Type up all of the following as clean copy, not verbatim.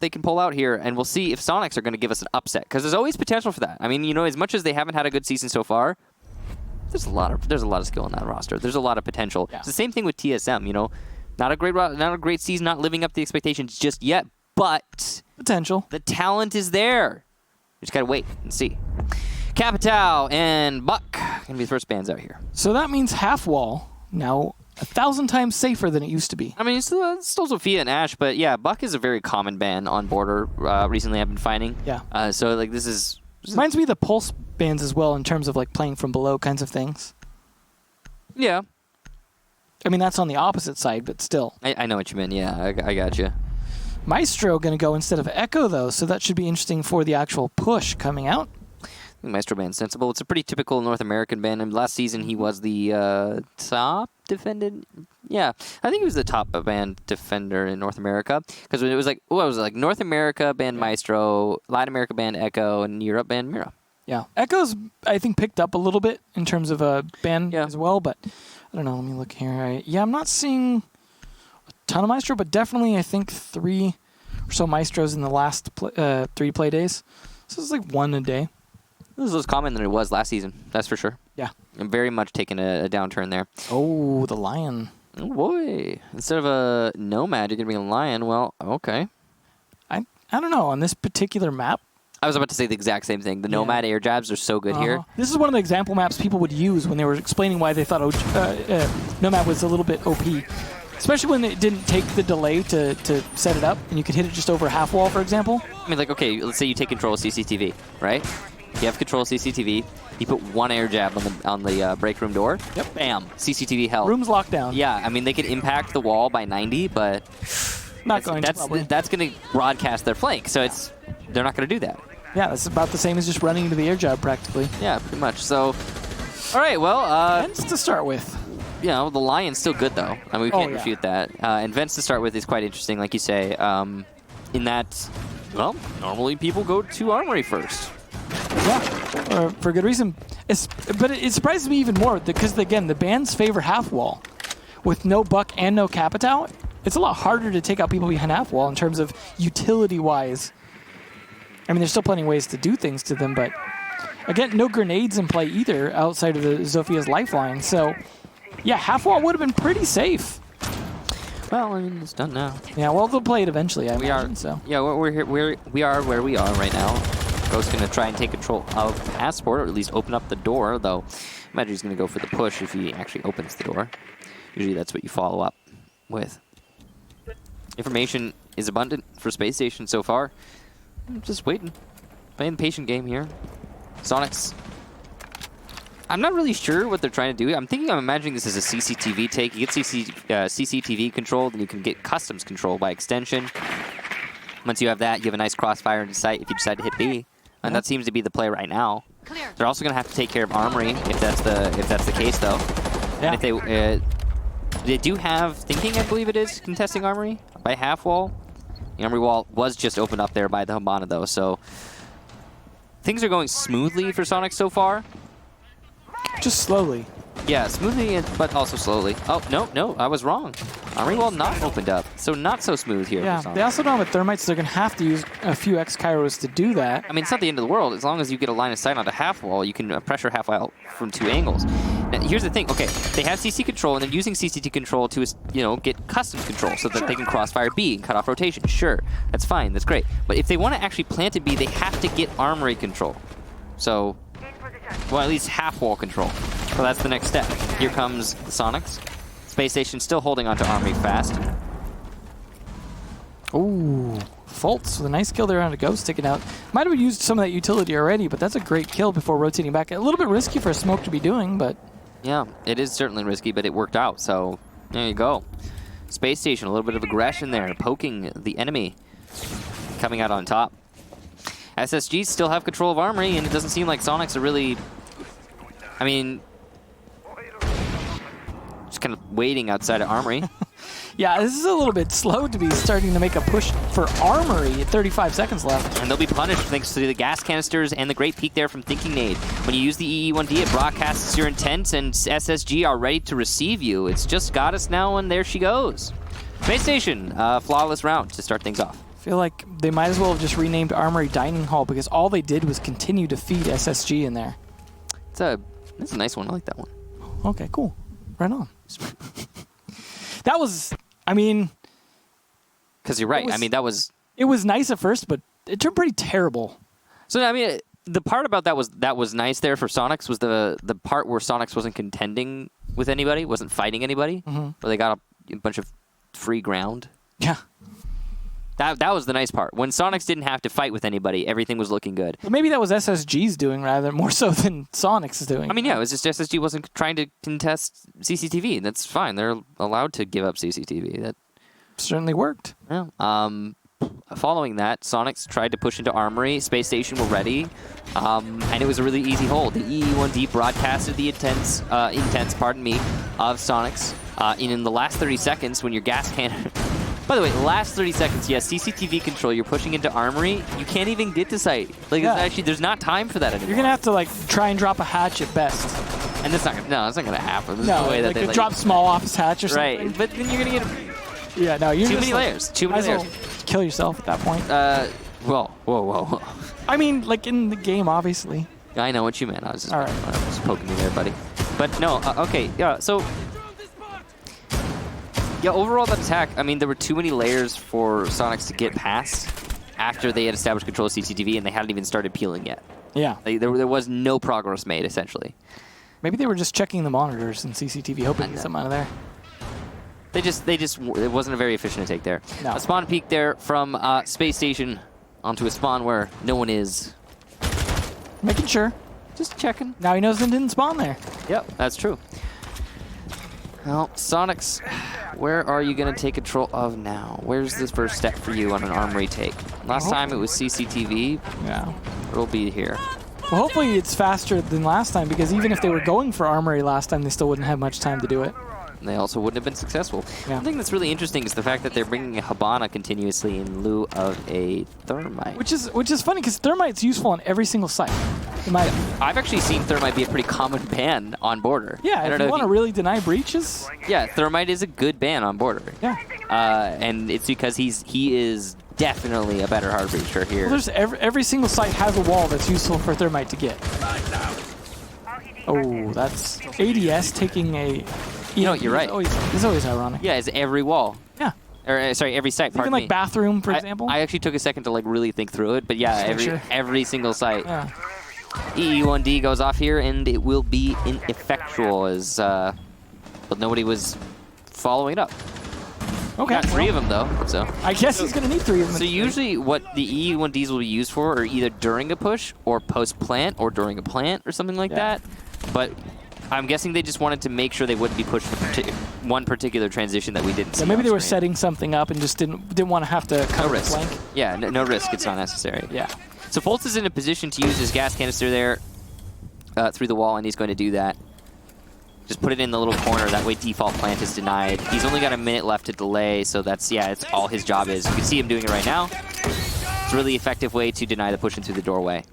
they can pull out here, and we'll see if Soniqs are going to give us an upset, because there's always potential for that. I mean, you know, as much as they haven't had a good season so far, there's a lot of skill in that roster. There's a lot of potential. Yeah. It's the same thing with TSM. You know, not a great season, not living up to the expectations just yet, but potential. The talent is there. We just gotta wait and see. Capitao and Buck gonna be the first bands out here. So that means half wall now 1,000 times safer than it used to be. I mean, it's still Sophia and Ash, but yeah, Buck is a very common ban on border. Recently, I've been finding. Yeah. So like this is reminds me of the pulse bans as well in terms of like playing from below kinds of things. Yeah. I mean, that's on the opposite side, but still. I know what you mean. Yeah, I got you. Maestro going to go instead of Echo, though, so that should be interesting for the actual push coming out. I think Maestro ban's sensible. It's a pretty typical North American ban. And last season, he was the top defended. Yeah, I think he was the top band defender in North America. Because it was like, North America banned Maestro, Latin America banned Echo, and Europe banned Mira. Yeah, Echo's, I think, picked up a little bit in terms of a ban as well, but I don't know. Let me look here. I'm not seeing a ton of Maestro, but definitely I think 3 or so Maestros in the last 3 play days. So it's like 1 a day. This is less common than it was last season, that's for sure. Yeah. And very much taking a downturn there. Oh, the Lion. Oh, boy. Instead of a Nomad, you're going to be a Lion. Well, okay. I don't know. On this particular map, I was about to say the exact same thing. The Nomad air jabs are so good here. This is one of the example maps people would use when they were explaining why they thought Nomad was a little bit OP. Especially when it didn't take the delay to set it up, and you could hit it just over half wall, for example. I mean, like, okay, let's say you take control of CCTV, right? You have control of CCTV. You put 1 air jab on the break room door. Yep. Bam. CCTV held. Room's locked down. Yeah, I mean, they could impact the wall by 90, but that's going to broadcast their flank, so they're not going to do that. Yeah, it's about the same as just running into the air jab, practically. Yeah, pretty much. So, all right, well... Vents to start with. You know, the Lion's still good, though. I mean, we can't refute that. And Vents to start with is quite interesting, like you say, in that, well, normally people go to Armory first. Yeah, for good reason. But it surprises me even more, because, again, the bans favor half wall. With no Buck and no Capitao, it's a lot harder to take out people behind half wall in terms of utility-wise. I mean, there's still plenty of ways to do things to them, but again, no grenades in play either outside of the Zophia's lifeline. So, yeah, half wall would have been pretty safe. Well, I mean, it's done now. Yeah, well, they'll play it eventually, I imagine. So. Yeah, we're here. We are where we are right now. Ghost's going to try and take control of Passport, or at least open up the door, though I imagine he's going to go for the push if he actually opens the door. Usually that's what you follow up with. Information is abundant for Space Station so far. I'm just waiting. Playing the patient game here. Soniqs. I'm not really sure what they're trying to do. I'm imagining this is a CCTV take. You get CCTV control, then you can get customs control by extension. Once you have that, you have a nice crossfire into sight if you decide to hit B. And that seems to be the play right now. Clear. They're also going to have to take care of Armory if that's the case, though. Yeah. And if they do have Thinking, I believe it is, contesting Armory by half wall. The Armory wall was just opened up there by the Habana, though, so things are going smoothly for Soniqs so far. Just slowly. Yeah, smoothly, but also slowly. Oh, no, I was wrong. Armory wall not opened up, so not so smooth here. Yeah, they also don't have a Thermite, so they're going to have to use a few X-Kairos to do that. I mean, it's not the end of the world. As long as you get a line of sight onto half wall, you can pressure half wall from 2 angles. Now, here's the thing. Okay, they have CC control, and they're using CCT control to, get custom control so that they can crossfire B and cut off rotation. Sure, that's fine. That's great. But if they want to actually plant a B, they have to get Armory control. So, well, at least half wall control. So that's the next step. Here comes the Soniqs. Space Station still holding onto Armory fast. Ooh, Fultz with a nice kill there on a Ghost sticking out. Might have used some of that utility already, but that's a great kill before rotating back. A little bit risky for a smoke to be doing, but... Yeah, it is certainly risky, but it worked out, so there you go. Space Station, a little bit of aggression there, poking the enemy. Coming out on top. SSG still have control of Armory, and it doesn't seem like Soniqs are really... I mean... just kind of waiting outside of Armory. Yeah, this is a little bit slow to be starting to make a push for Armory at 35 seconds left. And they'll be punished thanks to the gas canisters and the great peek there from Thinking Nade. When you use the EE1D, it broadcasts your intent, and SSG are ready to receive you. It's just Goddess now, and there she goes. Space Station, flawless round to start things off. I feel like they might as well have just renamed Armory Dining Hall because all they did was continue to feed SSG in there. That's a nice one. I like that one. Okay, cool. Right on. That was, I mean... Because you're right. It was nice at first, but it turned pretty terrible. So, I mean, the part about that was nice there for Soniqs was the part where Soniqs wasn't contending with anybody, wasn't fighting anybody, where they got a bunch of free ground. Yeah. That was the nice part. When Soniqs didn't have to fight with anybody, everything was looking good. Well, maybe that was SSG's doing rather more so than Soniqs is doing. I mean, yeah, it was just SSG wasn't trying to contest CCTV. That's fine. They're allowed to give up CCTV. That certainly worked. Yeah. Following that, Soniqs tried to push into Armory. Space Station were ready, and it was a really easy hold. The EE1D broadcasted the intents, of Soniqs in the last 30 seconds when your gas cannon... By the way, the last 30 seconds, yes, CCTV control, you're pushing into Armory, you can't even get to site. Like, there's not time for that anymore. You're going to have to, like, try and drop a hatch at best. And that's not going to happen. There's no way like that they drop small office hatch or something. Right, but then you're going to get... Yeah, no, you're too just many layers. Too many layers. Kill yourself at that point. Whoa. I mean, like, in the game, obviously. I know what you meant. I was just, all right. I was poking you there, buddy. But no, okay, yeah, so... Yeah, overall that attack, I mean, there were too many layers for Soniqs to get past after they had established control of CCTV, and they hadn't even started peeling yet. Yeah. There was no progress made, essentially. Maybe they were just checking the monitors in CCTV, hoping to get something out of there. It wasn't a very efficient take there. No. A spawn peek there from Space Station onto a spawn where no one is. Making sure. Just checking. Now he knows it didn't spawn there. Yep, that's true. Well, Soniqs, where are you going to take control of now? Where's the first step for you on an Armory take? Last time it was CCTV. Yeah. It'll be here. Well, hopefully it's faster than last time, because even if they were going for Armory last time, they still wouldn't have much time to do it. They also wouldn't have been successful. Yeah. One thing that's really interesting is the fact that they're bringing a Habana continuously in lieu of a Thermite. Which is funny, because Thermite's useful on every single site. I've actually seen Thermite be a pretty common ban on border. Yeah, if you want to really deny breaches. Yeah, Thermite is a good ban on border. Yeah. And it's because he is definitely a better hard breacher here. Well, there's every single site has a wall that's useful for Thermite to get. Oh, that's ADS taking a... You know, you're right. It's always ironic. Yeah, it's every wall. Yeah. Or sorry, every site. Even like bathroom, for example. I actually took a second to like really think through it, but yeah, every single site. Yeah. EE1D goes off here, and it will be ineffectual as but nobody was following it up. Okay. Got three of them though, so. I guess he's gonna need three of them. So usually, what the EE1Ds will be used for are either during a push, or post plant, or during a plant, or something like that. But I'm guessing they just wanted to make sure they wouldn't be pushed for one particular transition that we didn't see. Yeah, maybe they were setting something up and just didn't want to have to cover the flank. Yeah, no risk. It's not necessary. Yeah. So Foltz is in a position to use his gas canister there through the wall, and he's going to do that. Just put it in the little corner. That way default plant is denied. He's only got a minute left to delay, so that's, yeah, it's all his job is. You can see him doing it right now. It's a really effective way to deny the push in through the doorway.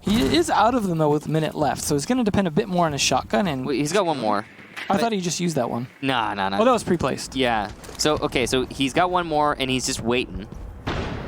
He is out of them, though, with a minute left, so it's going to depend a bit more on his shotgun. And Wait, he's got one more. I thought he just used that one. Nah. Oh, that was pre-placed. Yeah. So, okay, so he's got one more, and he's just waiting.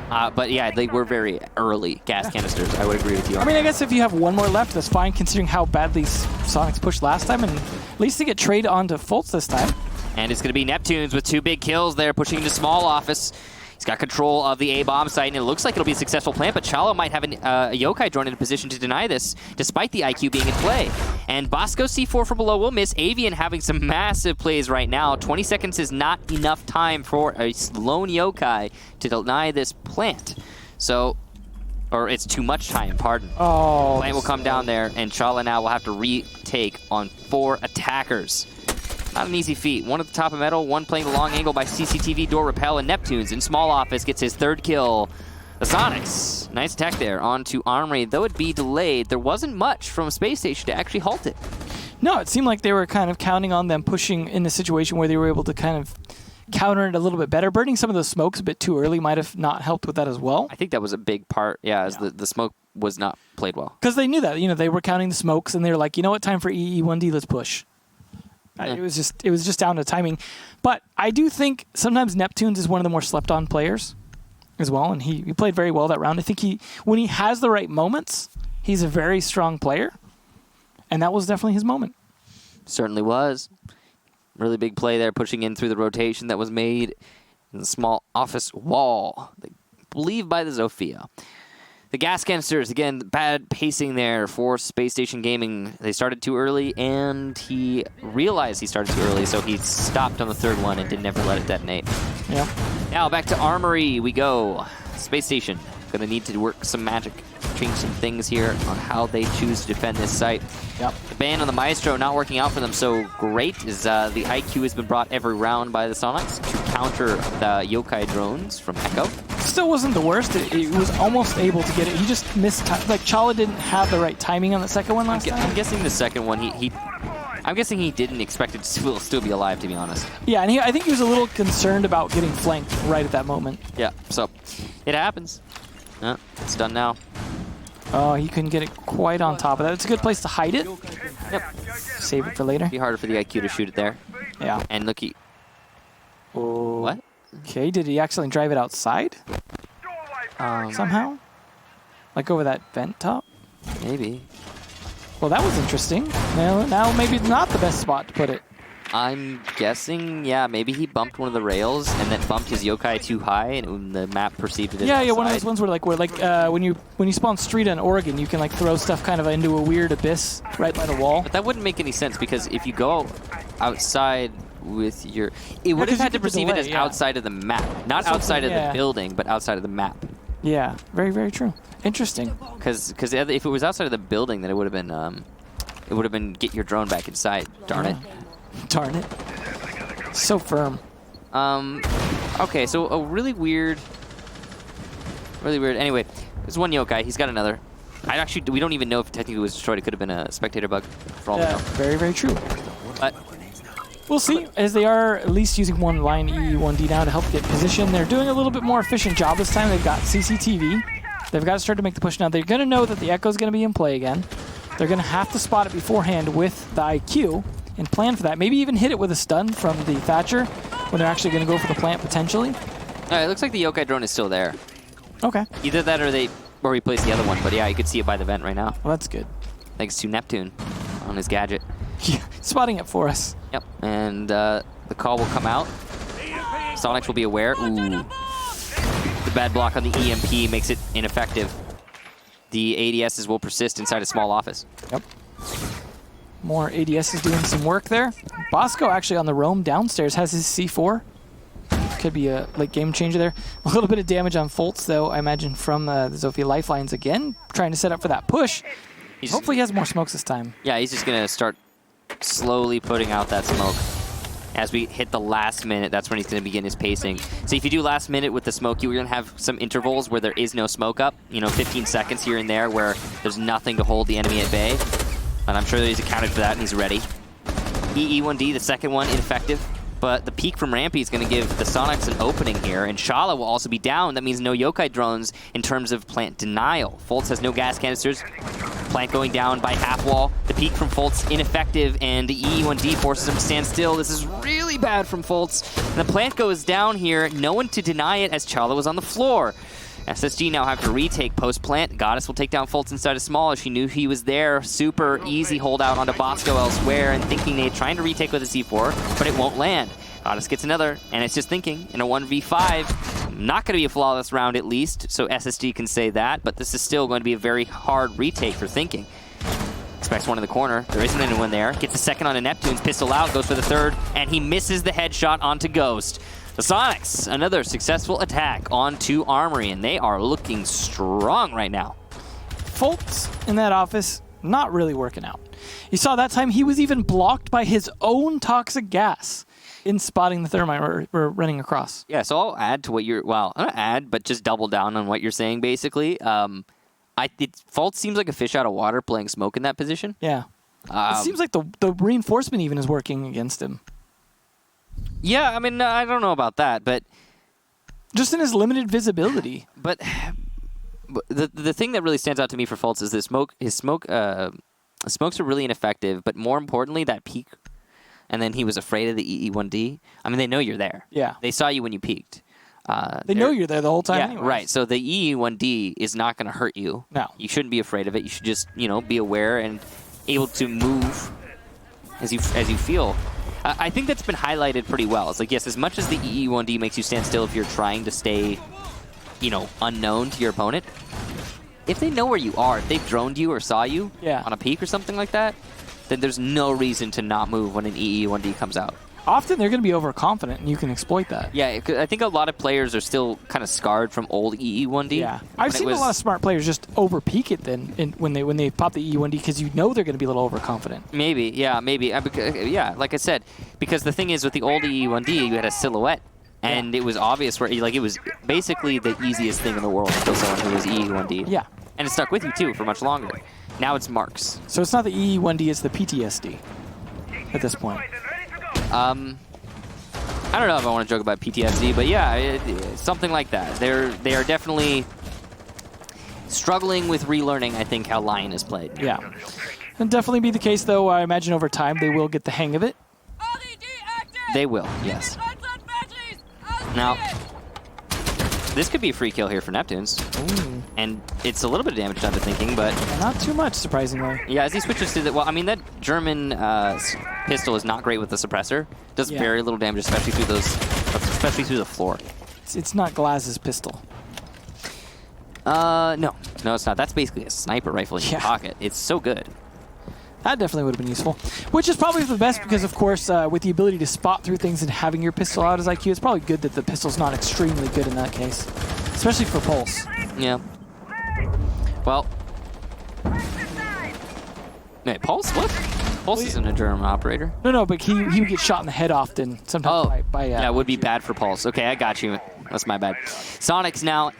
But yeah, they were very early gas canisters. I would agree with you. I mean, I guess if you have one more left, that's fine, considering how badly Soniqs pushed last time, and at least they get trade onto Foltz this time. And it's going to be Neptunes with 2 big kills there, pushing into small office. He's got control of the A-bomb site, and it looks like it'll be a successful plant, but Chala might have a Yokai drone in a position to deny this, despite the IQ being in play. And Bosco C4 from below will miss. Avian having some massive plays right now. 20 seconds is not enough time for a lone Yokai to deny this plant. So, or it's too much time, pardon. Oh. Plant will come down there, and Chala now will have to retake on 4 attackers. Not an easy feat. One at the top of metal, one playing the long angle by CCTV door repel, and Neptunes in small office gets his 3rd kill. The Soniqs, nice attack there onto Armory. Though it be delayed, there wasn't much from Space Station to actually halt it. No, it seemed like they were kind of counting on them pushing in a situation where they were able to kind of counter it a little bit better. Burning some of those smokes a bit too early might have not helped with that as well. I think that was a big part, as the smoke was not played well. Because they knew that, they were counting the smokes, and they were like, you know what, time for EE1D, let's push. Yeah. It was just down to timing. But I do think sometimes Neptunes is one of the more slept-on players. as well, and he played very well that round. I think when he has the right moments, he's a very strong player, and that was definitely his moment. Certainly was. Really big play there, pushing in through the rotation that was made in the small office wall, I believe by the Zofia. The gas canisters, again, bad pacing there for Space Station Gaming. They started too early, and he realized he started too early, so he stopped on the third one and didn't ever let it detonate. Yeah. Now back to Armory we go. Space Station, gonna need to work some magic, change some things here on how they choose to defend this site. Yep. The ban on the Maestro not working out for them so great is the IQ has been brought every round by the Soniqs to counter the Yokai drones from Echo. Still wasn't the worst. It was almost able to get it. He just missed time. Like, Chala didn't have the right timing on the second one last time. I'm guessing the second one, I'm guessing he didn't expect it to still be alive, to be honest. Yeah, and I think he was a little concerned about getting flanked right at that moment. Yeah, so it happens. Yeah, it's done now. Oh, he couldn't get it quite on top of that. It's a good place to hide it. Yep. Save it for later. Be harder for the IQ to shoot it there. Yeah. And look, Oh. what? Okay, did he accidentally drive it outside? Somehow? Like over that vent top? Maybe. Well, that was interesting. Now maybe not the best spot to put it. I'm guessing, yeah, maybe he bumped one of the rails and then bumped his yokai too high, and the map perceived it as Yeah, outside. one of those ones where when you spawn street in Oregon, you can like throw stuff kind of into a weird abyss right by the wall. But that wouldn't make any sense, because if you go outside with your... It would have had to perceive it as outside of the map. Not outside of the building, but outside of the map. Yeah, very, very true. Interesting. Because if it was outside of the building, then it would have been get your drone back inside. Darn it. Darn it. So firm. Okay, so a really weird. Anyway, there's one yokai. He's got another. We don't even know if technically it was destroyed. It could have been a spectator bug. For all we know. Very, very true. But we'll see, as they are at least using one line E, 1D now to help get position. They're doing a little bit more efficient job this time. They've got CCTV. They've got to start to make the push now. They're going to know that the Echo's going to be in play again. They're going to have to spot it beforehand with the IQ and plan for that. Maybe even hit it with a stun from the Thatcher when they're actually going to go for the plant potentially. it looks like the yokai drone is still there. Okay. Either that or they replaced the other one. But yeah, you could see it by the vent right now. Well, that's good. Thanks to Neptune on his gadget. Yeah, spotting it for us. Yep, and the call will come out. Soniqs will be aware. Ooh. The bad block on the EMP makes it ineffective. The ADSs will persist inside a small office. Yep. More ADSs doing some work there. Bosco actually on the roam downstairs has his C4. Could be a late game changer there. A little bit of damage on Foltz, though, I imagine, from the Zofia lifelines again, trying to set up for that push. Hopefully he has more smokes this time. Yeah, he's just going to start slowly putting out that smoke. As we hit the last minute, that's when he's going to begin his pacing. So if you do last minute with the smoke, you're going to have some intervals where there is no smoke up. 15 seconds here and there where there's nothing to hold the enemy at bay. And I'm sure that he's accounted for that and he's ready. EE1D, the second one, ineffective. But the peek from Rampy is going to give the Soniqs an opening here, and Shala will also be down. That means no yokai drones in terms of plant denial. Foltz has no gas canisters. Plant going down by half wall. The peek from Foltz ineffective, and EE1D forces him to stand still. This is really bad from Foltz. And the plant goes down here. No one to deny it as Chala was on the floor. SSG now have to retake post-plant. Goddess will take down Foltz inside a small as she knew he was there. Super easy holdout onto Bosco elsewhere, and thinking they're trying to retake with a C4, but it won't land. Goddess gets another, and it's just thinking, in a 1v5, not going to be a flawless round at least, so SSG can say that, but this is still going to be a very hard retake for thinking. Expects one in the corner. There isn't anyone there. Gets a second on a Neptune's pistol out, goes for the third, and he misses the headshot onto Ghost. The Soniqs, another successful attack onto Armory, and they are looking strong right now. Foltz in that office, not really working out. You saw that time he was even blocked by his own toxic gas in spotting the thermite we're running across. Yeah, so I'll add to what you're, well, not add, but just double down on what you're saying, basically. Foltz seems like a fish out of water playing smoke in that position. Yeah. It seems like the reinforcement even is working against him. Yeah, I mean, I don't know about that, but... Just in his limited visibility. But the thing that really stands out to me for Foltz is his smokes are really ineffective, but more importantly, that peak, and then he was afraid of the EE1D. I mean, they know you're there. Yeah. They saw you when you peaked. They know you're there the whole time. Yeah, anyways. right. So the EE1D is not going to hurt you. No. You shouldn't be afraid of it. You should just, be aware and able to move as you feel. I think that's been highlighted pretty well. It's like, yes, as much as the EE1D makes you stand still if you're trying to stay, unknown to your opponent, if they know where you are, if they've droned you or saw you on a peak or something like that, then there's no reason to not move when an EE1D comes out. Often they're going to be overconfident, and you can exploit that. Yeah, I think a lot of players are still kind of scarred from old EE1D. Yeah, I've seen a lot of smart players just over-peak it then when they pop the EE1D because they're going to be a little overconfident. Maybe, yeah, maybe. Yeah, like I said, because the thing is with the old EE1D, you had a silhouette, and it was obvious where it was basically the easiest thing in the world to kill someone who was EE1D. Yeah. And it stuck with you, too, for much longer. Now it's marks. So it's not the EE1D, it's the PTSD at this point. I don't know if I want to joke about PTSD, but yeah, something like that. They are definitely struggling with relearning, I think, how Lion is played. Yeah. And definitely be the case, though. I imagine over time they will get the hang of it. They will, yes. Now, this could be a free kill here for Neptunes. Ooh. And it's a little bit of damage done to thinking, but... Not too much, surprisingly. Yeah, as he switches to the... Well, I mean, that German pistol is not great with the suppressor. Does very little damage, especially through the floor. It's not Glaz's pistol. No, it's not. That's basically a sniper rifle in your pocket. It's so good. That definitely would have been useful. Which is probably the best because, of course, with the ability to spot through things and having your pistol out as IQ, it's probably good that the pistol's not extremely good in that case. Especially for Pulse. Yeah. Well. Wait, Pulse? What? Pulse isn't a German operator. No, but he would get shot in the head often. Sometimes by yeah, it would be bad for Pulse. Okay, I got you. That's my bad. Soniqs now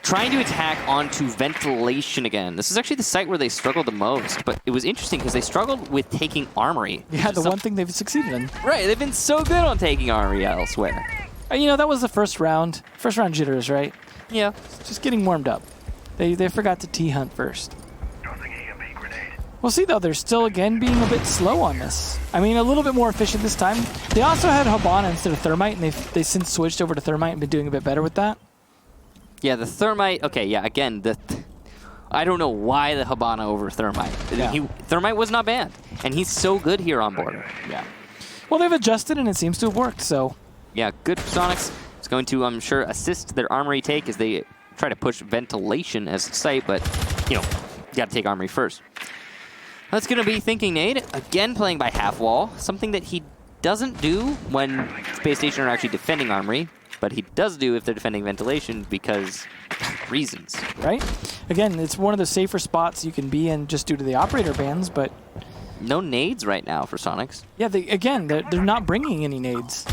trying to attack onto ventilation again. This is actually the site where they struggled the most, but it was interesting because they struggled with taking Armory. Yeah, the one thing they've succeeded in. Right, they've been so good on taking Armory elsewhere. That was the first round. First round jitters, right? Yeah. Just getting warmed up. They forgot to T-hunt first. We'll see, though. They're still, again, being a bit slow on this. I mean, a little bit more efficient this time. They also had Habana instead of Thermite, and they've since switched over to Thermite and been doing a bit better with that. Yeah, the Thermite... Okay, yeah, again, I don't know why the Habana over Thermite. Yeah. Thermite was not banned, and he's so good here on board. Yeah. Well, they've adjusted, and it seems to have worked, so... Yeah, good for Soniqs. It's going to, I'm sure, assist their Armory take as they try to push ventilation as a site, but, you got to take Armory first. That's going to be Thinking Nade, again playing by half wall, something that he doesn't do when Spacestation are actually defending Armory, but he does do if they're defending ventilation because reasons. Right? Again, it's one of the safer spots you can be in just due to the operator bans, but... No nades right now for Soniqs. Yeah, they're not bringing any nades.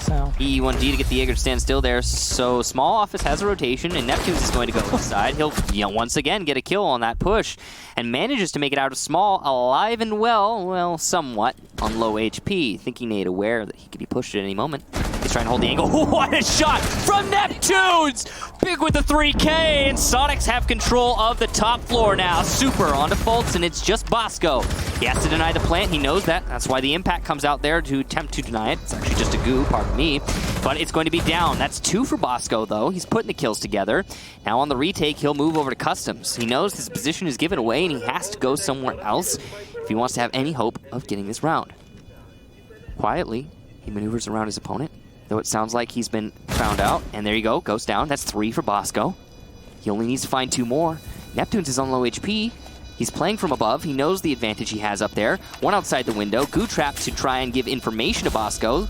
So. E1D to get the Jaeger to stand still there. So Small Office has a rotation, and Neptunes is going to go inside. He'll once again get a kill on that push, and manages to make it out of Small alive and well, somewhat on low HP. Thinking Nade aware that he could be pushed at any moment. He's trying to hold the angle. What a shot from Neptunes! Big with the 3K, and Soniqs have control of the top floor now. Super on defaults, and it's just Bosco. He has to deny the plant. He knows that. That's why the impact comes out there to attempt to deny it. It's actually just a goo, pardon me. But it's going to be down. That's 2 for Bosco, though. He's putting the kills together. Now on the retake, he'll move over to Customs. He knows his position is given away, and he has to go somewhere else if he wants to have any hope of getting this round. Quietly, he maneuvers around his opponent, though it sounds like he's been found out. And there you go, goes down. That's 3 for Bosco. He only needs to find 2 more. Neptunes is on low HP. He's playing from above. He knows the advantage he has up there. One outside the window. Goo Trap to try and give information to Bosco.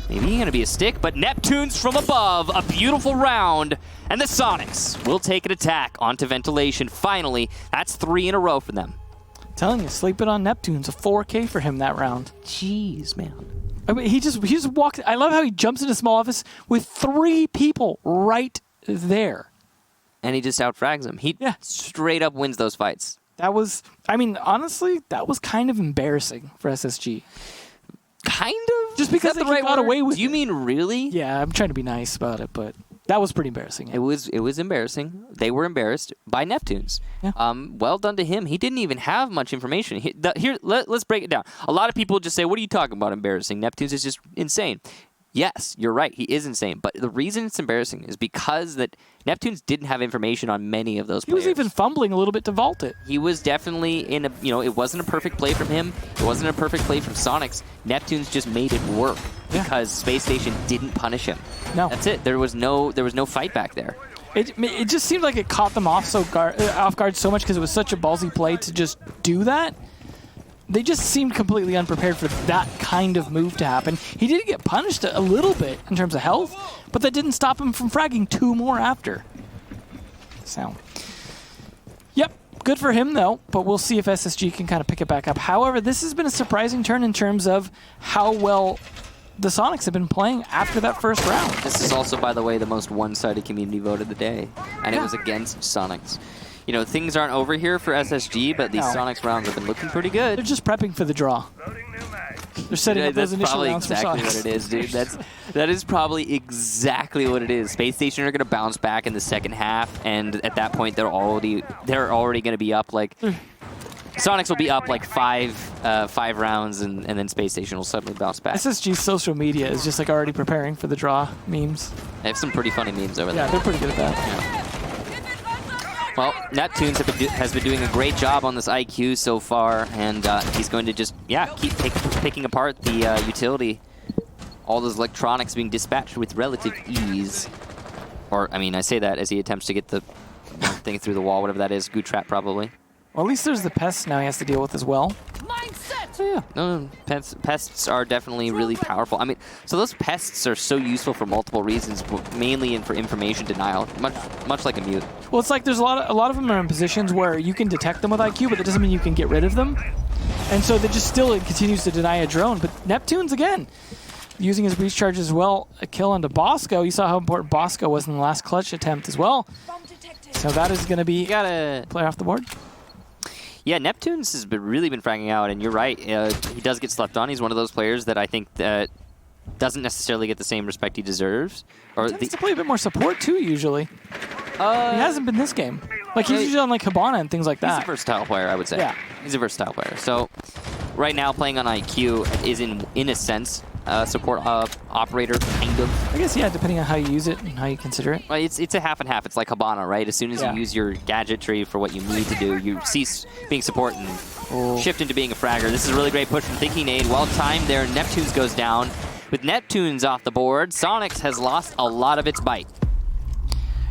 Maybe he's going to be a stick, but Neptunes from above. A beautiful round. And the Soniqs will take an attack onto ventilation. Finally, that's 3 in a row for them. Telling you, sleeping on Neptune's a 4K for him that round. Jeez, man. I mean, he just walked. I love how he jumps into Small Office with 3 people right there. And he just outfrags them. He straight up wins those fights. That was, I mean, honestly, that was kind of embarrassing for SSG. Kind of? Just because they got away with it. Do you mean really? Yeah, I'm trying to be nice about it, but that was pretty embarrassing. Yeah. It was embarrassing. They were embarrassed by Neptunes. Yeah. Well done to him. He didn't even have much information. Let's break it down. A lot of people just say, what are you talking about embarrassing? Neptunes is just insane. Yes, you're right. He is insane. But the reason it's embarrassing is because that Neptunes didn't have information on many of those players. He was even fumbling a little bit to vault it. He was definitely in a, it wasn't a perfect play from him. It wasn't a perfect play from Soniqs. Neptunes just made it work because Space Station didn't punish him. No. That's it. There was no fight back there. It just seemed like it caught them off guard so much because it was such a ballsy play to just do that. They just seemed completely unprepared for that kind of move to happen. He did get punished a little bit in terms of health, but that didn't stop him from fragging 2 more after. So, yep, good for him though, but we'll see if SSG can kind of pick it back up. However, this has been a surprising turn in terms of how well the Soniqs have been playing after that first round. This is also, by the way, the most one-sided community vote of the day, and it was against Soniqs. Things aren't over here for SSG, but these Soniqs rounds have been looking pretty good. They're just prepping for the draw. They're setting up those initial rounds for Soniqs. That's probably exactly what it is, dude. That is probably exactly what it is. Space Station are going to bounce back in the second half, and at that point, they're already going to be up like. Soniqs will be up like five rounds, and then Space Station will suddenly bounce back. SSG's social media is just like already preparing for the draw memes. They have some pretty funny memes over there. Yeah, they're pretty good at that. Yeah. Well, Neptunes has been doing a great job on this IQ so far, and he's going to just, keep picking apart the utility. All those electronics being dispatched with relative ease. Or, I mean, I say that as he attempts to get the thing through the wall, whatever that is. Good trap, probably. Well, at least there's the pests now he has to deal with as well. So yeah, no, pests are definitely really powerful. I mean, so those pests are so useful for multiple reasons, but mainly for information denial, much like a mute. Well, it's like there's a lot of them are in positions where you can detect them with IQ, but that doesn't mean you can get rid of them. And so they just still continues to deny a drone. But Neptunes, again, using his breach charge as well, a kill onto Bosco. You saw how important Bosco was in the last clutch attempt as well. So that is going to be player off the board. Yeah, Neptunes has really been fragging out, and you're right. He does get slept on. He's one of those players that I think that doesn't necessarily get the same respect he deserves. He tends to play a bit more support too, usually. He hasn't been this game. Like he's usually on like Hibana and things like that. He's a versatile player, I would say. Yeah, he's a versatile player. So right now, playing on IQ is in a sense support operator, kind of. I guess depending on how you use it and how you consider it. Well, it's a half and half. It's like Hibana, right? As soon as you use your gadgetry for what you need to do, you cease being support and shift into being a fragger. This is a really great push from Thinking Nade. Well timed there. Neptunes goes down. With Neptunes off the board, Soniqs has lost a lot of its bite.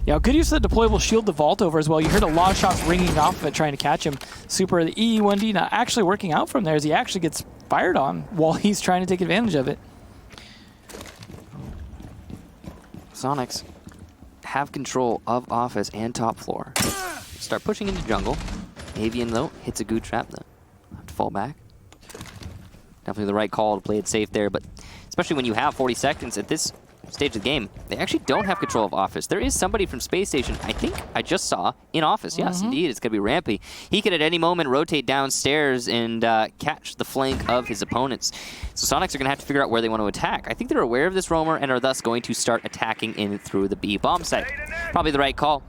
Yeah, good use of the deployable shield to vault over as well. You heard a lot of shots ringing off of it trying to catch him. Super, the EE1D not actually working out from there as he actually gets fired on while he's trying to take advantage of it. Soniqs have control of office and top floor. Start pushing into jungle. Avian, though, hits a good trap, though. Have to fall back. Definitely the right call to play it safe there, but especially when you have 40 seconds at this stage of the game, they actually don't have control of office. There is somebody from Space Station, I think I just saw, in office. Yes, indeed, it's going to be Rampy. He could at any moment rotate downstairs and catch the flank of his opponents. So Soniqs are going to have to figure out where they want to attack. I think they're aware of this roamer and are thus going to start attacking in through the B bomb site. Probably the right call.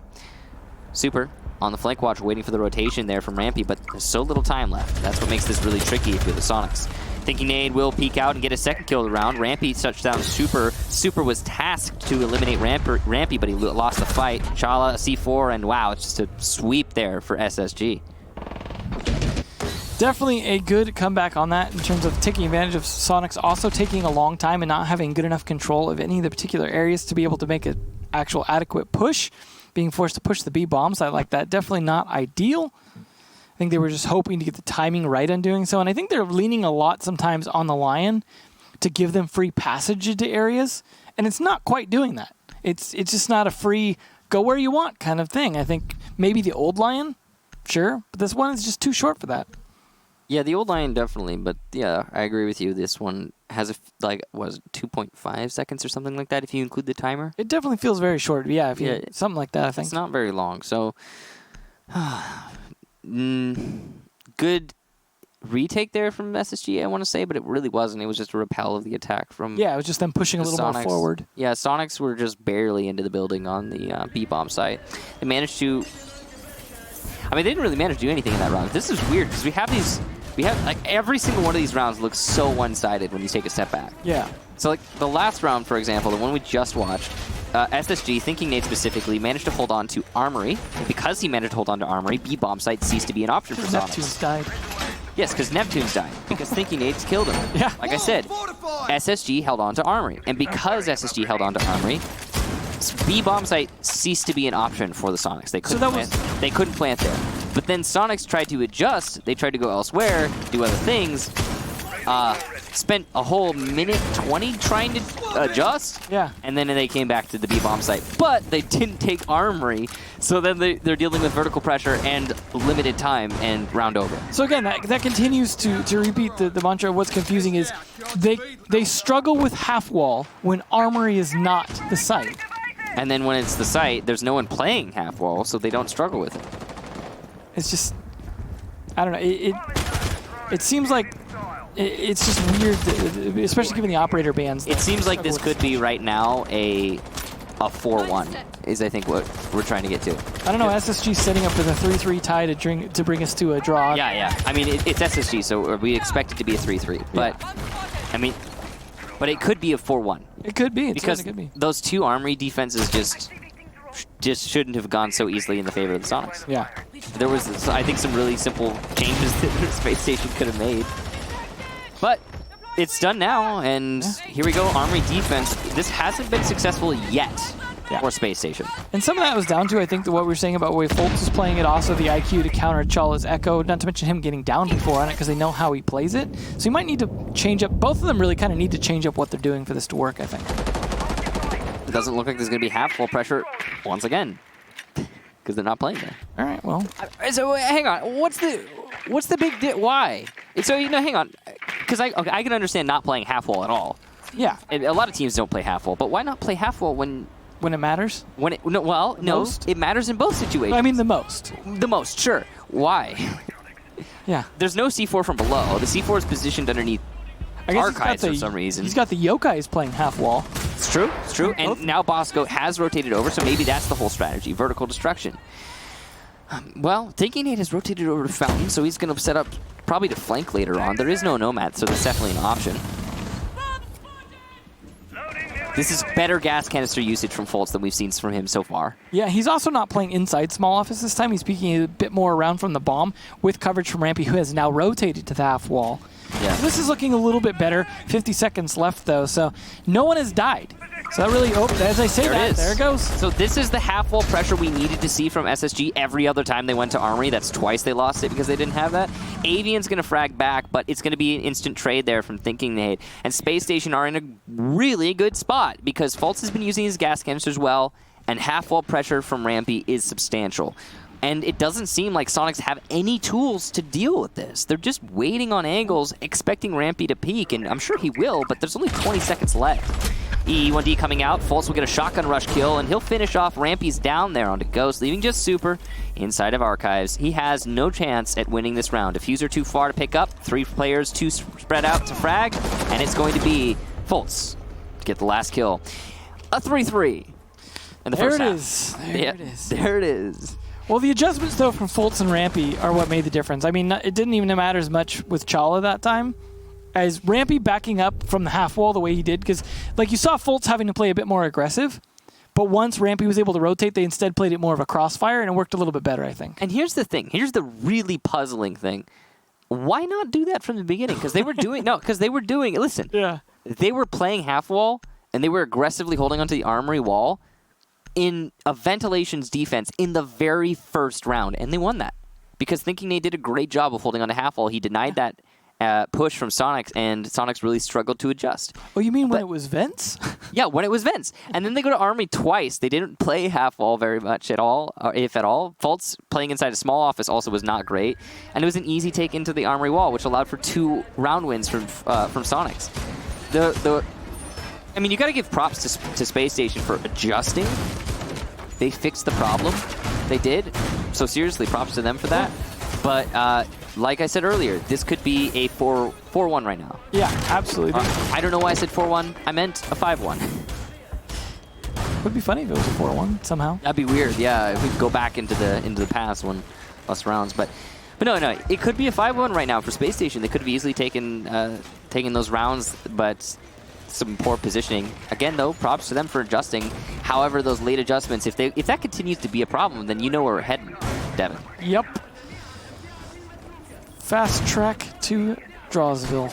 Super on the flank watch, waiting for the rotation there from Rampy, but there's so little time left. That's what makes this really tricky if you're the Soniqs. Thinking Nade will peek out and get a second kill of the round. Rampy touched down Super. Super was tasked to eliminate Rampy, but he lost the fight. Chala, a C4, and wow, it's just a sweep there for SSG. Definitely a good comeback on that in terms of taking advantage of Soniqs also taking a long time and not having good enough control of any of the particular areas to be able to make an actual adequate push. Being forced to push the B bomb site like that, definitely not ideal. I think they were just hoping to get the timing right on doing so, and I think they're leaning a lot sometimes on the Lion to give them free passage into areas, and it's not quite doing that. It's just not a free go where you want kind of thing. I think maybe the old Lion, sure, but this one is just too short for that. Yeah, the old Lion definitely, but yeah, I agree with you. This one has 2.5 seconds or something like that if you include the timer. It definitely feels very short. Yeah, something like that, I think. It's not very long, so good retake there from SSG, I want to say, but it really wasn't. It was just a repel of the attack from it was just them pushing a little more forward. Yeah, Soniqs were just barely into the building on the B-bomb site. They managed to... I mean, they didn't really manage to do anything in that round. This is weird, because we have these We have, like, every single one of these rounds looks so one-sided when you take a step back. Yeah. So, like, the last round, for example, the one we just watched, SSG, Thinking Nate specifically, managed to hold on to Armory. And because he managed to hold on to Armory, B bomb site ceased to be an option for Soniqs. Neptune's died. Yes, because Neptune's died. Because Thinking Nate's killed him. Yeah. Like I said, SSG held on to Armory. And because SSG held on to Armory, B bomb site ceased to be an option for the Soniqs. They couldn't plant there. But then Soniqs tried to adjust. They tried to go elsewhere, do other things. Spent a whole minute 20 trying to adjust. Yeah. And then they came back to the B-bomb site. But they didn't take Armory, so then they're dealing with vertical pressure and limited time and round over. So again, that continues to repeat the mantra of what's confusing is they struggle with half wall when Armory is not the site. And then when it's the site, there's no one playing half wall, so they don't struggle with it. It's just, I don't know, it seems like it's just weird, especially given the operator bans. It seems like this could be right now a 4-1 is, I think, what we're trying to get to. I don't know, SSG setting up for the 3-3 tie to bring us to a draw. Yeah. I mean, it's SSG, so we expect it to be a 3-3. But, I mean, but it could be a 4-1. It could be. Because could be. Those two Armory defenses just shouldn't have gone so easily in the favor of the Soniqs. Yeah. There was, I think, some really simple changes that Spacestation could have made. But it's done now, and here we go, Armory defense. This hasn't been successful yet for Spacestation. And some of that was down to, I think, what we were saying about the way Foltz is playing it, also the IQ to counter Chala's Echo, not to mention him getting down before on it because they know how he plays it. So he might need to change up, both of them really kind of need to change up what they're doing for this to work, I think. It doesn't look like there's going to be half full pressure once again because they're not playing there. All right, well. So hang on, what's the big deal? Why? So, hang on. Because I can understand not playing half wall at all. Yeah. And a lot of teams don't play half wall, but why not play half wall when it matters? No, it matters in both situations. I mean the most. The most, sure. Why? Yeah. There's no C4 from below. The C4 is positioned underneath archives for some reason. He's got the Yokais playing half wall. It's true. It's true. And now Bosco has rotated over, so maybe that's the whole strategy, vertical destruction. Well, Thinking Nate has rotated over to Fountain, so he's going to set up probably to flank later on. There is no Nomad, so that's definitely an option. This is better gas canister usage from Foltz than we've seen from him so far. Yeah, he's also not playing inside small office this time. He's peeking a bit more around from the bomb with coverage from Rampy, who has now rotated to the half wall. Yeah. So this is looking a little bit better. 50 seconds left, though, so no one has died. So that really, as I say there it goes. So this is the half wall pressure we needed to see from SSG every other time they went to Armory. That's twice they lost it because they didn't have that. Avian's going to frag back, but it's going to be an instant trade there from Thinking Nate. And Spacestation are in a really good spot because Foltz has been using his gas canisters well, and half wall pressure from Rampy is substantial. And it doesn't seem like Soniqs have any tools to deal with this. They're just waiting on angles, expecting Rampy to peak, and I'm sure he will, but there's only 20 seconds left. E1D coming out, Foltz will get a shotgun rush kill, and he'll finish off. Rampy's down there onto Ghost, leaving just Super inside of Archives. He has no chance at winning this round. Diffuser too far to pick up, 3 players too spread out to frag, and it's going to be Foltz to get the last kill. A 3-3 in the first half. There it is. There it is. Well, the adjustments, though, from Foltz and Rampy are what made the difference. I mean, it didn't even matter as much with Chala that time as Rampy backing up from the half wall the way he did, because, like, you saw Foltz having to play a bit more aggressive, but once Rampy was able to rotate, they instead played it more of a crossfire, and it worked a little bit better, I think. And here's the thing. Here's the really puzzling thing. Why not do that from the beginning? Because they were doing... Listen. Yeah. They were playing half wall, and they were aggressively holding onto the Armory wall in a Ventilation's defense in the very first round, and they won that. Because Thinking Nate did a great job of holding on to half wall. He denied that push from Soniqs, and Soniqs really struggled to adjust. Oh, you mean when it was Vents? Yeah, when it was Vents. And then they go to Armory twice. They didn't play half wall very much at all, or if at all. Foltz playing inside a small office also was not great. And it was an easy take into the Armory wall, which allowed for 2 round wins from Soniqs. I mean, you got to give props to Spacestation for adjusting. They fixed the problem. They did. So seriously, props to them for that. But like I said earlier, this could be a 4-1 right now. Yeah, absolutely. I don't know why I said 4-1. I meant a 5-1. Would be funny if it was a 4-1 somehow. That'd be weird. Yeah, if we could go back into the past when less rounds. But But no, it could be a 5-1 right now for Space Station. They could have easily taken those rounds, but some poor positioning. Again, though, props to them for adjusting. However, those late adjustments, if that continues to be a problem, then you know where we're heading, Devin. Yep. Fast track to Drawsville.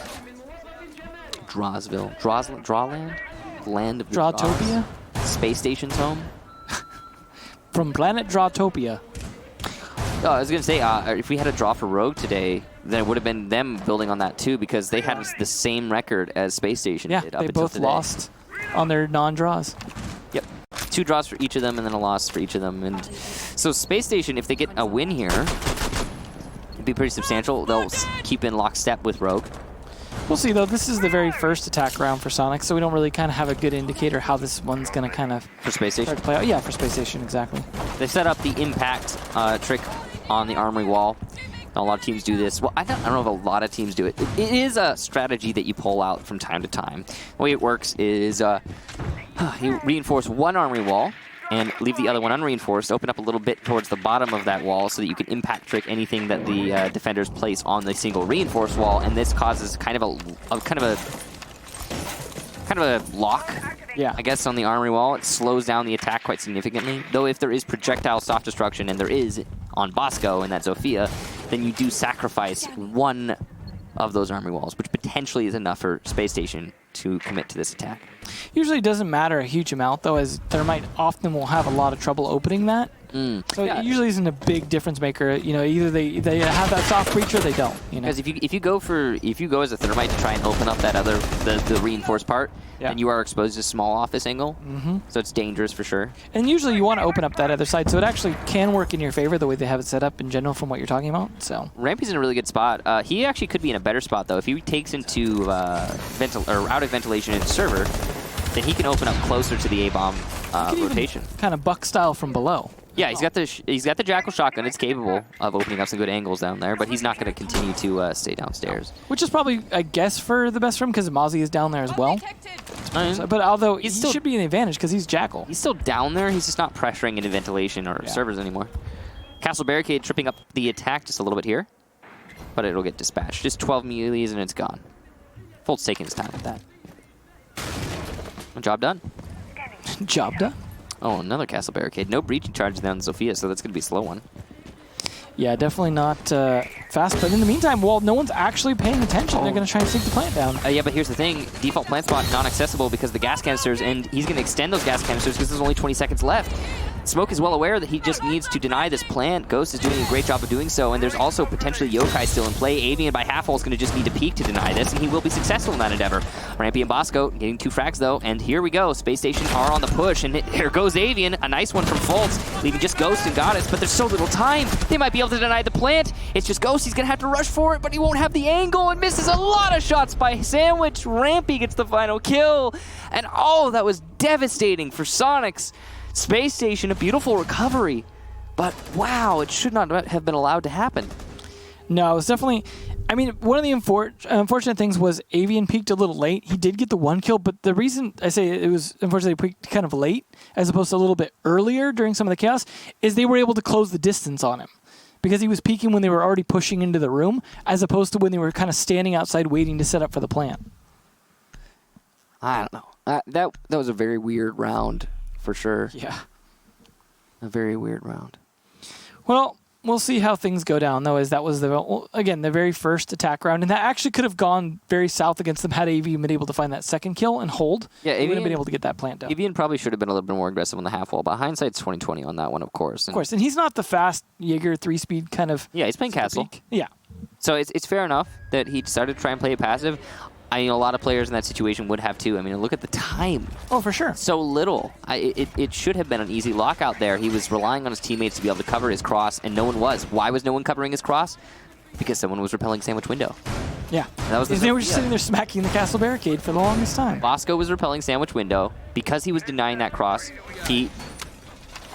Drawland? Land of the Drawtopia? Draws. Space Station's home? From planet Drawtopia. Oh, I was going to say, if we had a draw for Rogue today, then it would have been them building on that too, because they had the same record as Space Station did up they until both today. lost on their non-draws. Yep. 2 draws for each of them and then a loss for each of them. And so Space Station, if they get a win here, it'd be pretty substantial. They'll keep in lockstep with Rogue. We'll see, though. This is the very first attack round for Sonic, so we don't really kind of have a good indicator how this one's going to kind of For Space Station? start to play out. Yeah, for Space Station, exactly. They set up the impact trick on the armory wall. A lot of teams do this. Well, I don't know if a lot of teams do it. It is a strategy that you pull out from time to time. The way it works is you reinforce one armory wall and leave the other one unreinforced, open up a little bit towards the bottom of that wall so that you can impact trick anything that the defenders place on the single reinforced wall, and this causes kind of a lock, Yeah. I guess, on the armory wall. It slows down the attack quite significantly. Though if there is projectile soft destruction, and there is on Bosco and that Zofia, then you do sacrifice one of those armory walls, which potentially is enough for Space Station to commit to this attack. Usually it doesn't matter a huge amount, though, as Thermite often will have a lot of trouble opening that. So Yeah. it usually isn't a big difference maker. You know, either they have that soft breach or they don't. You know. Because if you go as a Thermite to try and open up that the reinforced part, then you are exposed to small office angle. So it's dangerous for sure. And usually you want to open up that other side, so it actually can work in your favor the way they have it set up in general from what you're talking about. So Rampy's in a really good spot. He actually could be in a better spot though. If he takes into out of ventilation and server, then he can open up closer to the A-bomb rotation. Kind of buck style from below. Yeah, he's got the Jackal shotgun. It's capable of opening up some good angles down there, but he's not going to continue to stay downstairs. Which is probably, I guess, for the best for him because Mozzie is down there as well. So, but although he should be an advantage because he's Jackal. He's still down there. He's just not pressuring into ventilation or servers anymore. Castle Barricade tripping up the attack just a little bit here, but it'll get dispatched. Just 12 melees and it's gone. Folt's taking his time with that. Job done. Job done. Oh, another Castle Barricade. No breaching charges down Zofia, so that's going to be a slow one. Yeah, definitely not fast. But in the meantime, while no one's actually paying attention, they're going to try and sink the plant down. Yeah, but here's the thing. Default plant spot non-accessible because of the gas canisters, and he's going to extend those gas canisters because there's only 20 seconds left. Smoke is well aware that he just needs to deny this plant. Ghost is doing a great job of doing so, and there's also potentially Yokai still in play. Avian by half hole is going to just need to peek to deny this, and he will be successful in that endeavor. Rampy and Bosco getting 2 frags though, and here we go. Space Station are on the push, and here goes Avian. A nice one from Foltz, leaving just Ghost and Goddess, but there's so little time. They might be able to deny the plant. It's just Ghost. He's going to have to rush for it, but he won't have the angle and misses a lot of shots by Sandwich. Rampy gets the final kill, and oh, that was devastating for Soniqs. Space Station, a beautiful recovery, but wow, it should not have been allowed to happen. No, it was definitely... I mean, one of the unfortunate things was Avian peaked a little late. He did get the 1 kill, but the reason I say it was unfortunately peaked kind of late, as opposed to a little bit earlier during some of the chaos, is they were able to close the distance on him. Because he was peaking when they were already pushing into the room, as opposed to when they were kind of standing outside waiting to set up for the plant. I don't know. That was a very weird round. For sure. Yeah. A very weird round. Well, we'll see how things go down, though, as that was, again, the very first attack round. And that actually could have gone very south against them had Avian been able to find that second kill and hold. Yeah, Avian would have been able to get that plant down. Avian probably should have been a little bit more aggressive on the half wall, but hindsight's 20/20 on that one, of course. Of course. And he's not the fast Jaeger 3-speed kind of... Yeah, he's playing Castle. Yeah. So it's fair enough that he decided to try and play it passive. I mean, a lot of players in that situation would have too. I mean, look at the time. Oh, for sure. So little. It should have been an easy lockout there. He was relying on his teammates to be able to cover his cross, and no one was. Why was no one covering his cross? Because someone was repelling Sandwich Window. Yeah. That was they were just sitting there smacking the Castle Barricade for the longest time. Bosco was repelling Sandwich Window. Because he was denying that cross, he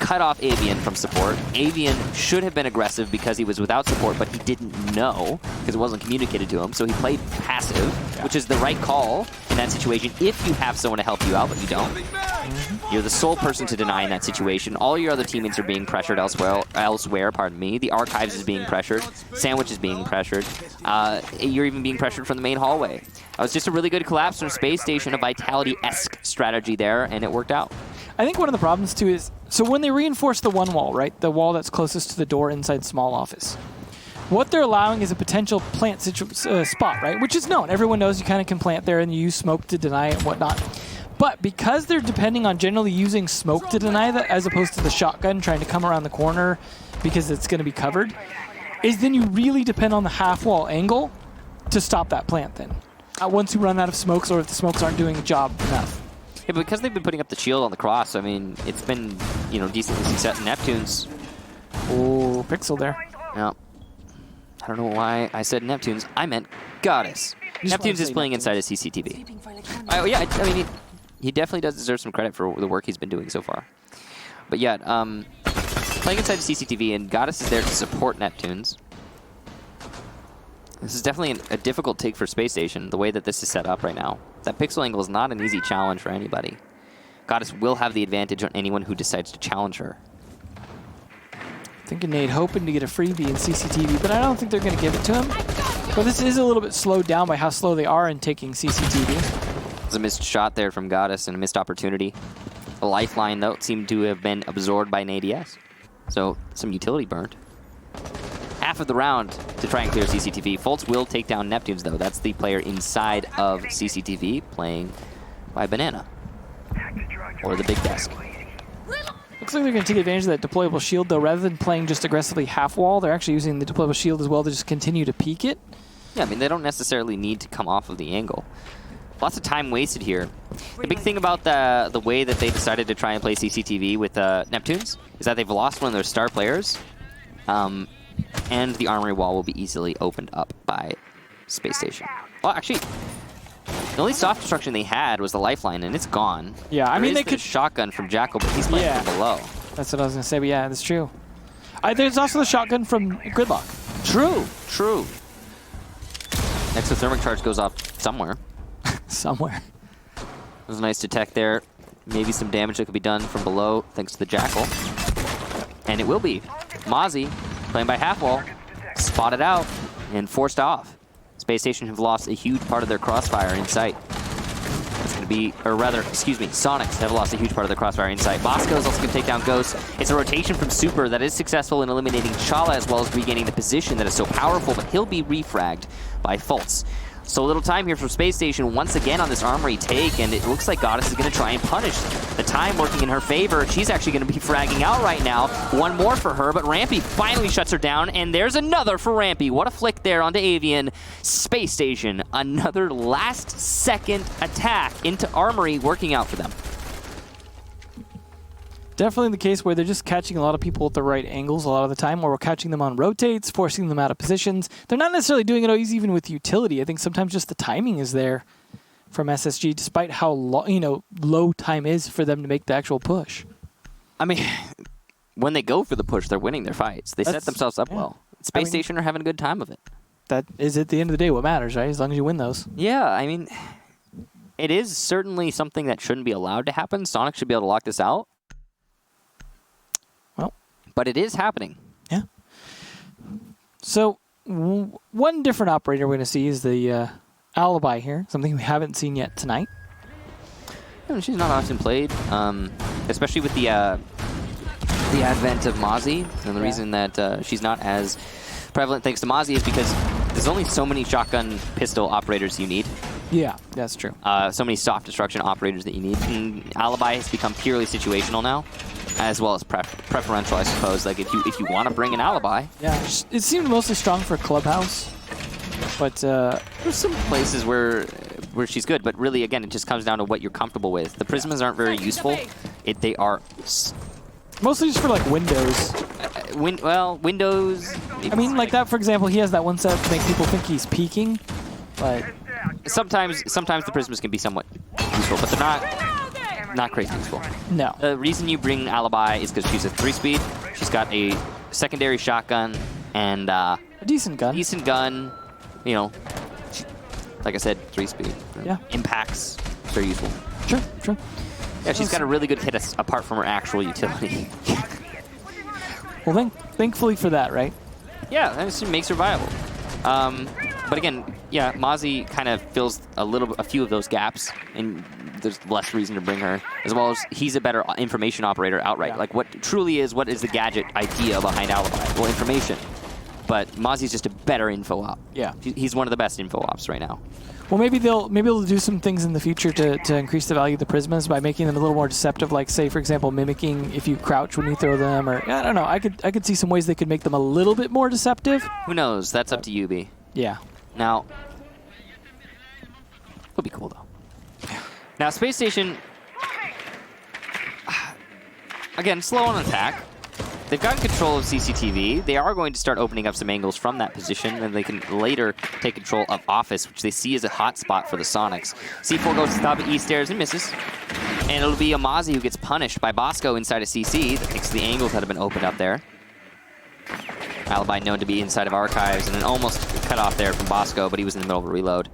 cut off Avian from support. Avian should have been aggressive because he was without support, but he didn't know because it wasn't communicated to him. So he played passive, which is the right call in that situation if you have someone to help you out, but you don't. You're the sole person to deny in that situation. All your other teammates are being pressured elsewhere, pardon me. The Archives is being pressured. Sandwich is being pressured. You're even being pressured from the main hallway. It was just a really good collapse from Space Station, a Vitality-esque strategy there, and it worked out. I think one of the problems, too, is... So when they reinforce the one wall, right? The wall that's closest to the door inside small office. What they're allowing is a potential plant spot, right? Which is known. Everyone knows you kind of can plant there and you use smoke to deny it and whatnot. But because they're depending on generally using smoke to deny that as opposed to the shotgun trying to come around the corner because it's going to be covered, is then you really depend on the half-wall angle to stop that plant then. Once you run out of smokes or if the smokes aren't doing a job enough. Yeah, but because they've been putting up the shield on the cross, I mean, it's been, you know, decently successful. Neptunes. Oh, Pixel there. Yeah. I don't know why I said Neptunes. I meant Goddess. Neptunes is playing inside a CCTV. Yeah, I mean, he definitely does deserve some credit for the work he's been doing so far. But yeah, playing inside a CCTV, and Goddess is there to support Neptunes. This is definitely a difficult take for Space Station, the way that this is set up right now. That pixel angle is not an easy challenge for anybody. Goddess will have the advantage on anyone who decides to challenge her. Thinking Nate hoping to get a freebie in CCTV, but I don't think they're going to give it to him. But this is a little bit slowed down by how slow they are in taking CCTV. There's a missed shot there from Goddess and a missed opportunity. The lifeline, though, seemed to have been absorbed by an ADS. So, some utility burned. Half of the round to try and clear CCTV. Fultz will take down Neptunes, though. That's the player inside of CCTV playing by Banana. Or the big desk. Looks like they're going to take advantage of that deployable shield, though. Rather than playing just aggressively half-wall, they're actually using the deployable shield as well to just continue to peek it. Yeah, I mean, they don't necessarily need to come off of the angle. Lots of time wasted here. The big thing about the way that they decided to try and play CCTV with Neptunes is that they've lost one of their star players. And the armory wall will be easily opened up by Space Station. Well, actually, the only soft destruction they had was the lifeline, and it's gone. Yeah, I mean, they could shotgun from Jackal, but he's playing from below. That's what I was gonna say. But yeah, that's true. There's also the shotgun from Gridlock. True. Exothermic charge goes off somewhere. Somewhere. It was a nice detect there. Maybe some damage that could be done from below thanks to the Jackal. And it will be. Mozzie, playing by half wall, spotted out and forced off. Space Station have lost a huge part of their crossfire in sight. It's going to be, or rather, excuse me, Soniqs have lost a huge part of their crossfire in sight. Bosco is also going to take down Ghost. It's a rotation from Super that is successful in eliminating Chala as well as regaining the position that is so powerful, but he'll be refragged by Fultz. So little time here from Space Station once again on this armory take, and it looks like Goddess is going to try and punish the time working in her favor. She's actually going to be fragging out right now. One more for her, but Rampy finally shuts her down, and there's another for Rampy. What a flick there onto Avian. Space Station, another last-second attack into armory working out for them. Definitely the case where they're just catching a lot of people at the right angles a lot of the time, or we're catching them on rotates, forcing them out of positions. They're not necessarily doing it always even with utility. I think sometimes just the timing is there from SSG, despite how low time is for them to make the actual push. I mean, when they go for the push, they're winning their fights. They set themselves up well. Space Station are having a good time of it. That is, at the end of the day, what matters, right? As long as you win those. Yeah, I mean, it is certainly something that shouldn't be allowed to happen. Sonic should be able to lock this out. But it is happening. Yeah. So one different operator we're going to see is the Alibi here, something we haven't seen yet tonight. Yeah, she's not often played, especially with the advent of Mozzie. And the reason that she's not as prevalent thanks to Mozzie is because there's only so many shotgun pistol operators you need. Yeah, that's true. So many soft destruction operators that you need. And Alibi has become purely situational now, as well as preferential, I suppose. Like if you want to bring an Alibi. Yeah, it seemed mostly strong for Clubhouse, but there's some places where she's good. But really, again, it just comes down to what you're comfortable with. The Prismas aren't very useful. They are mostly just for like Windows. Windows. I mean, like that, for example, he has that one setup to make people think he's peeking, but sometimes the Prismas can be somewhat useful, but they're not crazy useful. No. The reason you bring Alibi is because she's a 3-speed. She's got a secondary shotgun and a decent gun. Decent gun. You know, like I said, 3-speed. Yeah. Impacts. Very useful. Sure. Yeah, she's got a really good hit apart from her actual utility. Well, thankfully for that, right? Yeah, that makes her viable. But again, yeah, Mozzie kind of fills a few of those gaps, and there's less reason to bring her, as well as he's a better information operator outright. Yeah. Like what is the gadget idea behind Alibi? Well, information. But Mozzie's just a better info op. Yeah. He's one of the best info ops right now. Well, maybe they'll do some things in the future to increase the value of the Prismas by making them a little more deceptive, like, say, for example, mimicking if you crouch when you throw them, or I don't know. I could see some ways they could make them a little bit more deceptive. Who knows? That's up to you, B. Yeah. Now, it'll be cool, though. Now, Space Station, again, slow on attack. They've gotten control of CCTV. They are going to start opening up some angles from that position, and they can later take control of Office, which they see as a hot spot for the Soniqs. C4 goes to stop at E stairs and misses. And it'll be a Mozzie who gets punished by Bosco inside of CC that takes the angles that have been opened up there. Alibi known to be inside of Archives, and an almost cut off there from Bosco, but he was in the middle of a reload.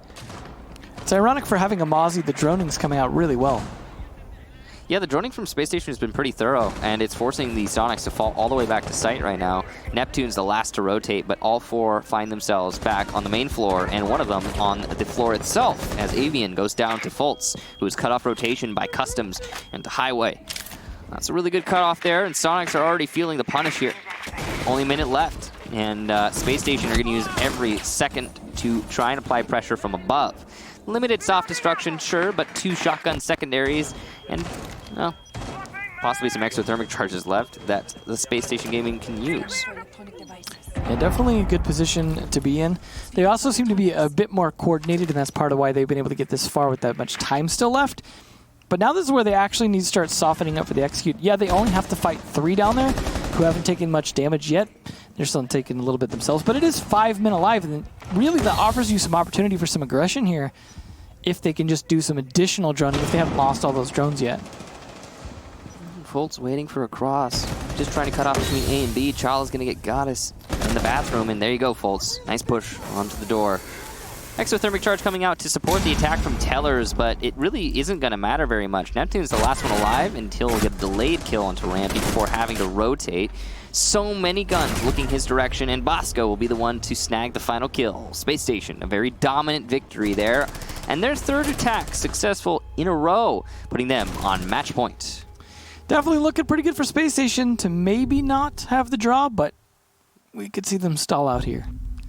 It's ironic for having a Mozzie, the droning's coming out really well. Yeah, the droning from Space Station has been pretty thorough, and it's forcing the Soniqs to fall all the way back to site right now. Neptune's the last to rotate, but all four find themselves back on the main floor, and one of them on the floor itself, as Avian goes down to Fultz, who is cut off rotation by Customs and to Highway. That's a really good cutoff there, and Soniqs are already feeling the punish here. Only a minute left, and Space Station are going to use every second to try and apply pressure from above. Limited soft destruction, sure, but 2 shotgun secondaries, and, well, possibly some exothermic charges left that the Space Station Gaming can use. Yeah, definitely a good position to be in. They also seem to be a bit more coordinated, and that's part of why they've been able to get this far with that much time still left. But now this is where they actually need to start softening up for the execute. Yeah, they only have to fight 3 down there who haven't taken much damage yet. They're still taking a little bit themselves, but it is 5 men alive, and really that offers you some opportunity for some aggression here if they can just do some additional droning, if they haven't lost all those drones yet. Fultz waiting for a cross. Just trying to cut off between A and B. Chala's going to get Goddess in the bathroom, and there you go, Fultz. Nice push onto the door. Exothermic charge coming out to support the attack from Tellers, but it really isn't going to matter very much. Neptune's the last one alive until he'll get a delayed kill onto Rampy before having to rotate. So many guns looking his direction, and Bosco will be the one to snag the final kill. Space Station, a very dominant victory there. And their 3rd attack successful in a row, putting them on match point. Definitely looking pretty good for Space Station to maybe not have the draw, but we could see them stall out here.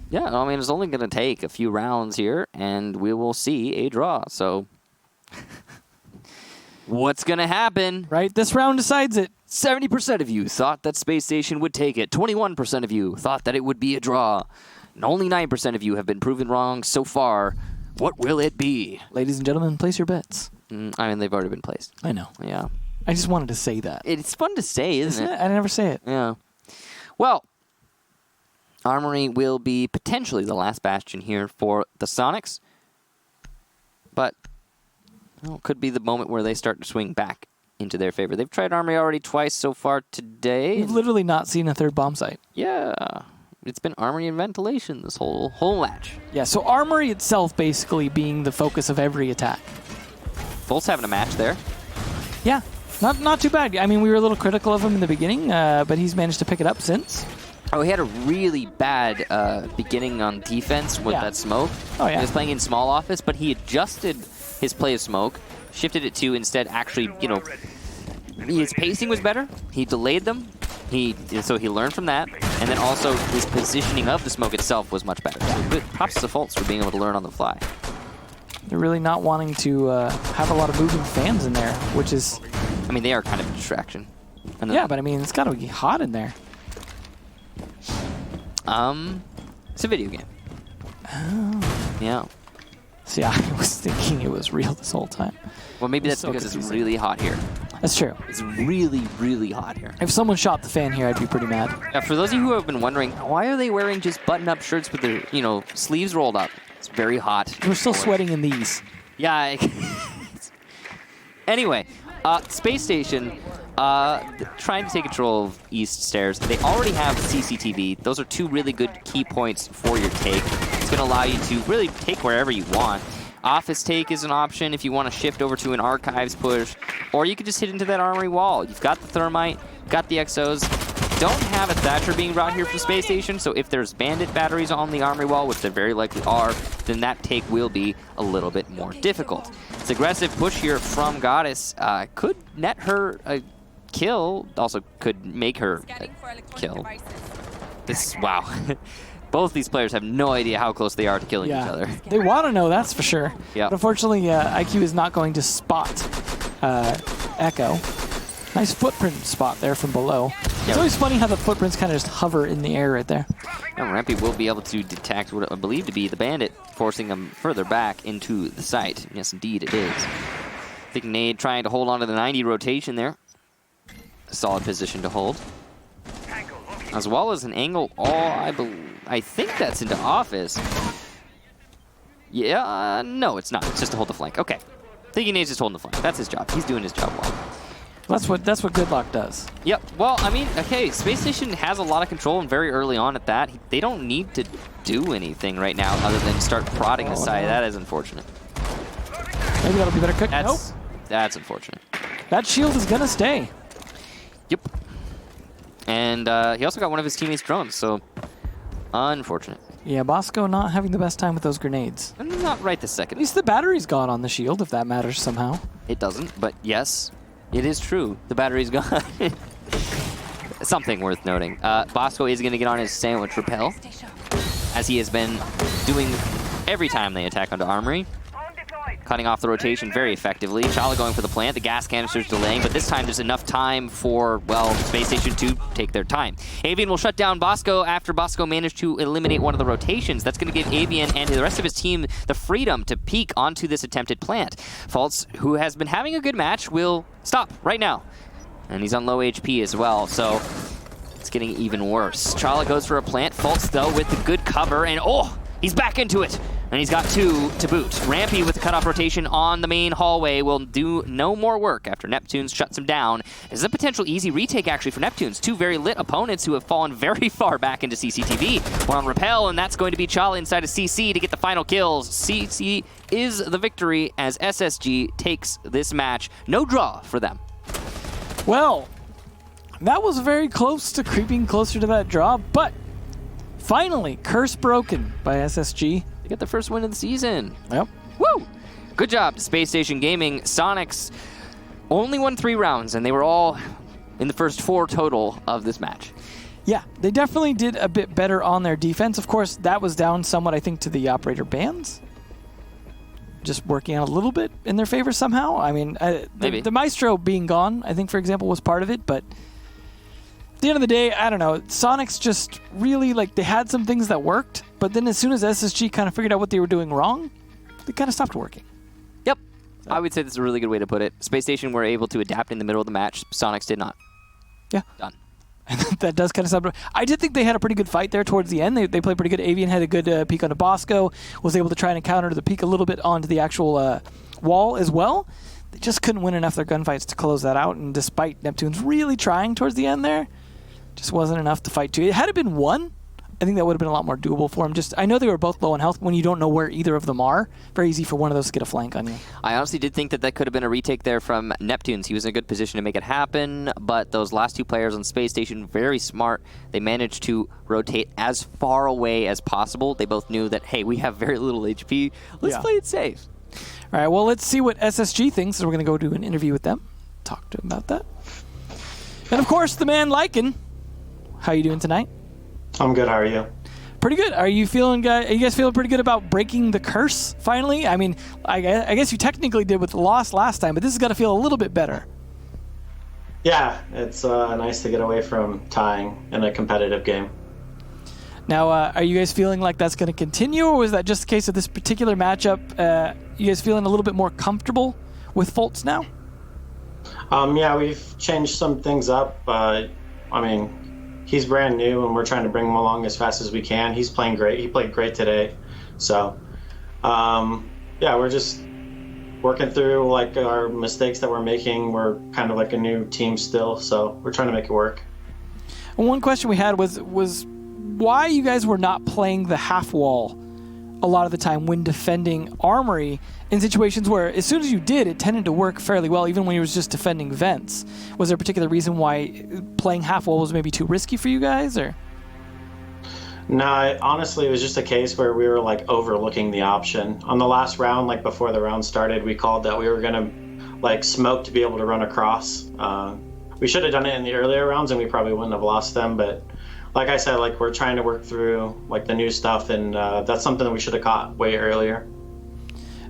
Yeah, I mean, it's only going to take a few rounds here, and we will see a draw. So, what's going to happen? Right, this round decides it. 70% of you thought that Space Station would take it. 21% of you thought that it would be a draw. And only 9% of you have been proven wrong so far. What will it be? Ladies and gentlemen, place your bets. I mean, they've already been placed. I know. Yeah. I just wanted to say that. It's fun to say, isn't it? I never say it. Yeah. Well, Armory will be potentially the last bastion here for the Soniqs. But, well, could be the moment where they start to swing back into their favor. They've tried Armory already twice so far today. You've literally not seen a 3rd bomb site. Yeah. It's been Armory and Ventilation this whole match. Yeah, so Armory itself basically being the focus of every attack. Fultz having a match there. Yeah, not too bad. I mean, we were a little critical of him in the beginning, but he's managed to pick it up since. Oh, he had a really bad beginning on defense with that smoke. Oh, yeah. He was playing in small office, but he adjusted his play of smoke, shifted it to instead actually, his pacing was better. He delayed them. So he learned from that, and then also his positioning of the smoke itself was much better. So good props to Fultz for being able to learn on the fly. They're really not wanting to have a lot of moving fans in there, which is... I mean, they are kind of a distraction. Yeah, but I mean, it's got to be hot in there. It's a video game. Oh. Yeah. See, I was thinking it was real this whole time. Well, maybe that's because it's really hot here. That's true. It's really, really hot here. If someone shot the fan here, I'd be pretty mad. Now, for those of you who have been wondering, why are they wearing just button-up shirts with their, sleeves rolled up? It's very hot. We're still sweating in these. Yeah. Anyway, Space Station trying to take control of East Stairs. They already have CCTV. Those are 2 really good key points for your take. It's going to allow you to really take wherever you want. Office take is an option if you want to shift over to an archives push, or you could just hit into that armory wall. You've got the thermite, got the exos. Don't have a Thatcher being brought here from Space Station, so if there's bandit batteries on the armory wall, which there very likely are, then that take will be a little bit more difficult. This aggressive push here from Goddess could net her a kill, also could make her a kill. Wow. Both these players have no idea how close they are to killing each other. They want to know, that's for sure. Yep. But unfortunately, IQ is not going to spot Echo. Nice footprint spot there from below. It's always funny how the footprints kind of just hover in the air right there. Now Rampy will be able to detect what I believe to be the bandit, forcing him further back into the site. Yes, indeed it is. I think Nade trying to hold on to the 90 rotation there. A solid position to hold. As well as an angle, I think that's into office. Yeah, no, it's not. It's just to hold the flank. Okay. Thinking Nade's just holding the flank. That's his job. He's doing his job well. That's what Goodlock does. Yep. Well, I mean, okay, Space Station has a lot of control, and very early on at that, they don't need to do anything right now other than start prodding the side. No. That is unfortunate. Maybe that'll be better cooked. Nope. That's unfortunate. That shield is going to stay. Yep. And he also got one of his teammates' drones, so unfortunate. Yeah, Bosco not having the best time with those grenades. Not right this second. At least the battery's gone on the shield, if that matters somehow. It doesn't, but yes, it is true. The battery's gone. Something worth noting. Bosco is going to get on his sandwich rappel, as he has been doing every time they attack onto Armory. Cutting off the rotation very effectively. Chala going for the plant. The gas canister's delaying, but this time there's enough time for, well, Space Station to take their time. Avian will shut down Bosco after Bosco managed to eliminate one of the rotations. That's going to give Avian and the rest of his team the freedom to peek onto this attempted plant. Fultz, who has been having a good match, will stop right now. And he's on low HP as well, so it's getting even worse. Chala goes for a plant. Fultz, though, with the good cover, and he's back into it. And he's got 2 to boot. Rampy with the cutoff rotation on the main hallway will do no more work after Neptunes shuts him down. This is a potential easy retake, actually, for Neptunes. 2 very lit opponents who have fallen very far back into CCTV. One on Rappel, and that's going to be Chala inside of CC to get the final kills. CC is the victory as SSG takes this match. No draw for them. Well, that was very close to creeping closer to that draw, but finally, curse broken by SSG. They get the first win of the season. Yep. Woo! Good job to Space Station Gaming. Soniqs only won 3 rounds, and they were all in the first 4 total of this match. Yeah, they definitely did a bit better on their defense. Of course, that was down somewhat, I think, to the operator bans. Just working out a little bit in their favor somehow. I mean, the Maestro being gone, I think, for example, was part of it, but at the end of the day, I don't know. Soniqs just really, they had some things that worked, but then as soon as SSG kind of figured out what they were doing wrong, they kind of stopped working. Yep. So I would say that's a really good way to put it. Space Station were able to adapt in the middle of the match. Soniqs did not. Yeah. Done. And that does kind of stop. I did think they had a pretty good fight there towards the end. They played pretty good. Avian had a good peek onto Bosco, was able to try and counter the peek a little bit onto the actual wall as well. They just couldn't win enough of their gunfights to close that out, and despite Neptunes really trying towards the end there, just wasn't enough to fight to. Had it been 1, I think that would have been a lot more doable for him. I know they were both low on health. When you don't know where either of them are, very easy for one of those to get a flank on you. I honestly did think that could have been a retake there from Neptunes. He was in a good position to make it happen, but those last 2 players on Space Station, very smart. They managed to rotate as far away as possible. They both knew that, hey, we have very little HP. Let's play it safe. All right, well, let's see what SSG thinks. So we're going to go do an interview with them, talk to them about that. And, of course, the man Lycan. How you doing tonight? I'm good. How are you? Pretty good. Are you guys feeling pretty good about breaking the curse finally? I mean, I guess you technically did with the loss last time, but this has got to feel a little bit better. Yeah, it's nice to get away from tying in a competitive game. Now, are you guys feeling like that's going to continue, or was that just the case of this particular matchup? You guys feeling a little bit more comfortable with Fultz now? Yeah, we've changed some things up. I mean, he's brand new, and we're trying to bring him along as fast as we can. He's playing great. He played great today. So, yeah, we're just working through our mistakes that we're making. We're kind of like a new team still, so we're trying to make it work. And one question we had was why you guys were not playing the half wall a lot of the time when defending Armory in situations where as soon as you did, it tended to work fairly well, even when you was just defending vents. Was there a particular reason why playing half wall was maybe too risky for you guys, or? No, honestly, it was just a case where we were like overlooking the option. On the last round, like before the round started, we called that we were gonna like smoke to be able to run across. We should have done it in the earlier rounds and we probably wouldn't have lost them, but like I said, like we're trying to work through like the new stuff, and that's something that we should have caught way earlier.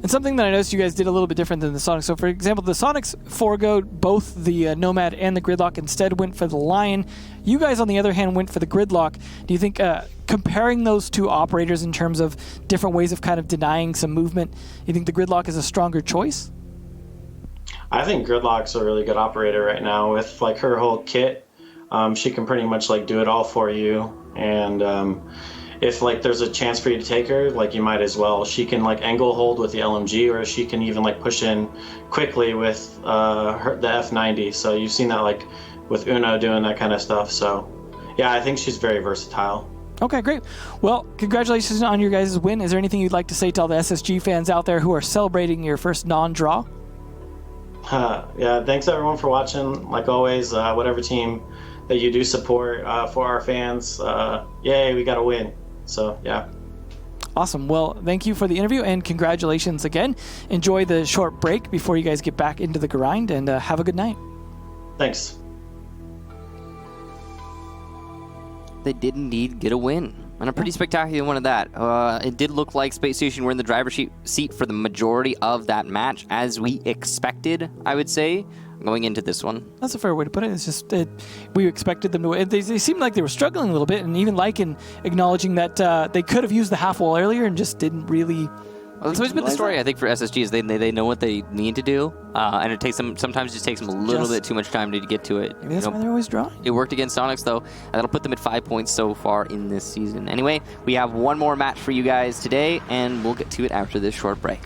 And something that I noticed you guys did a little bit different than the Sonics. So, for example, the Sonics foregoed both the Nomad and the Gridlock, instead went for the Lion. You guys, on the other hand, went for the Gridlock. Do you think comparing those two operators in terms of different ways of kind of denying some movement, you think the Gridlock is a stronger choice? I think Gridlock's a really good operator right now with like her whole kit. She can pretty much like do it all for you, and if like there's a chance for you to take her, like you might as well. She can like angle hold with the LMG, or she can even like push in quickly with the F90. So you've seen that like with Uno doing that kind of stuff. So yeah, I think she's very versatile. Okay, great. Well, congratulations on your guys' win. Is there anything you'd like to say to all the SSG fans out there who are celebrating your first non-draw? Yeah, thanks everyone for watching. Like always, whatever team that you do support for our fans, yay, we got a win. So, yeah. Awesome. Well, thank you for the interview, and congratulations again. Enjoy the short break before you guys get back into the grind, and have a good night. Thanks. They did indeed get a win, and a pretty spectacular one of that. It did look like Spacestation were in the driver's seat for the majority of that match, as we expected, I would say, going into this one. That's a fair way to put it. It's just we expected them to. They seemed like they were struggling a little bit, and even Lycan acknowledging that they could have used the half wall earlier and just didn't really. Well, that's always been the story, I think, for SSG, is they know what they need to do, and it takes them sometimes just takes them a little bit too much time to get to it. Maybe that's why they're always drawing. It worked against Soniqs, though, and that'll put them at 5 points so far in this season. Anyway, we have one more match for you guys today, and we'll get to it after this short break.